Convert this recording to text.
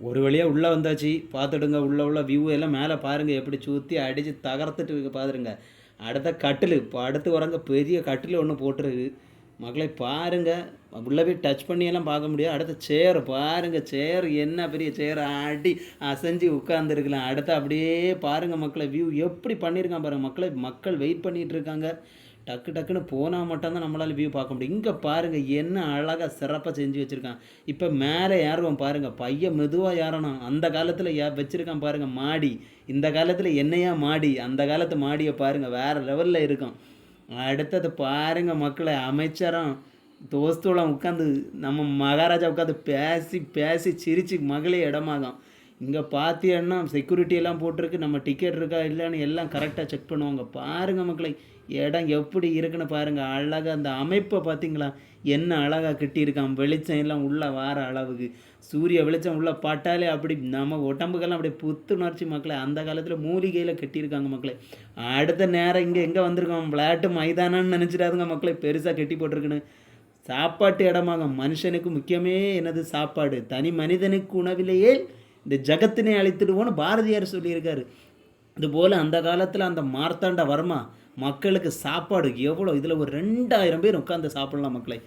ஒரு வழியாக உள்ளே வந்தாச்சு. பார்த்துடுங்க உள்ள வியூ எல்லாம் மேலே பாருங்கள் எப்படி சுற்றி அடித்து தகர்த்துட்டு இருக்கு பாருங்க. அடுத்த கட்டில் இப்போ அடுத்து வரங்க பெரிய கட்டில் ஒன்று போட்டுருக்கு மக்களை பாருங்கள். உள்ளே போய் டச் பண்ணியெல்லாம் பார்க்க முடியாது. அடுத்த சேர் பாருங்கள், சேர் என்ன பெரிய சேர் அடி அசைஞ்சு உட்காந்துருக்கலாம். அடுத்து அப்படியே பாருங்கள் மக்களை வியூ எப்படி பண்ணியிருக்கான் பாருங்கள் மக்களை. மக்கள் வெயிட் பண்ணிகிட்டு இருக்காங்க. டக்கு டக்குன்னு போனால் மட்டும்தான் நம்மளால் வியூ பார்க்க முடியும். இங்கே பாருங்கள் என்ன அழகாக சிறப்பாக செஞ்சு வச்சுருக்கான். இப்போ மேலே ஏறுவோம் பாருங்கள். பையன் மெதுவாக ஏறணும். அந்த காலத்தில் வச்சுருக்கான் பாருங்கள் மாடி. இந்த காலத்தில் என்னையா மாடி, அந்த காலத்து மாடியை பாருங்கள் வேறு லெவலில் இருக்கும். அடுத்தது பாருங்கள் மக்களை, அமைச்சரும் தோஸ்தோളം உட்காந்து நம்ம மகாராஜா உட்காந்து பேசி பேசி சிரிச்சு மகளே இடமாகும். இங்கே பார்த்தீங்கன்னா செக்யூரிட்டி எல்லாம் போட்டிருக்கு. நம்ம டிக்கெட் இருக்கா இல்லைன்னு எல்லாம் கரெக்டாக செக் பண்ணுவாங்க. பாருங்கள் மக்களை இடம் எப்படி இருக்குன்னு பாருங்கள். அழகாக அந்த அமைப்பை பார்த்தீங்களா என்ன அழகாக கட்டியிருக்கான். வெளிச்சம் எல்லாம் உள்ளே வார அளவுக்கு சூரிய வெளிச்சம் உள்ளே பட்டாலே அப்படி நம்ம உடம்புக்கெல்லாம் அப்படியே புத்துணர்ச்சி மக்களை. அந்த காலத்தில் மூலிகையில் கட்டியிருக்காங்க மக்களை. அடுத்த நேரம் இங்கே எங்கே வந்திருக்கோம் விளையாட்டு மைதானம்னு நினச்சிடாதுங்க மக்களை. பெருசாக கட்டி போட்டிருக்குன்னு சாப்பாட்டு இடமாக. மனுஷனுக்கு முக்கியமே என்னது சாப்பாடு. தனி மனிதனுக்கு உணவிலேயே இந்த ஜகத்தினை அழித்திடுவோன்னு பாரதியார் சொல்லியிருக்காரு. இதுபோல் அந்த காலத்தில் அந்த மார்த்தாண்ட வர்மா மக்களுக்கு சாப்பாடு எவ்வளோ, இதில் ஒரு 2000 பேர் உட்காந்து சாப்பிட்லாம் மக்களை.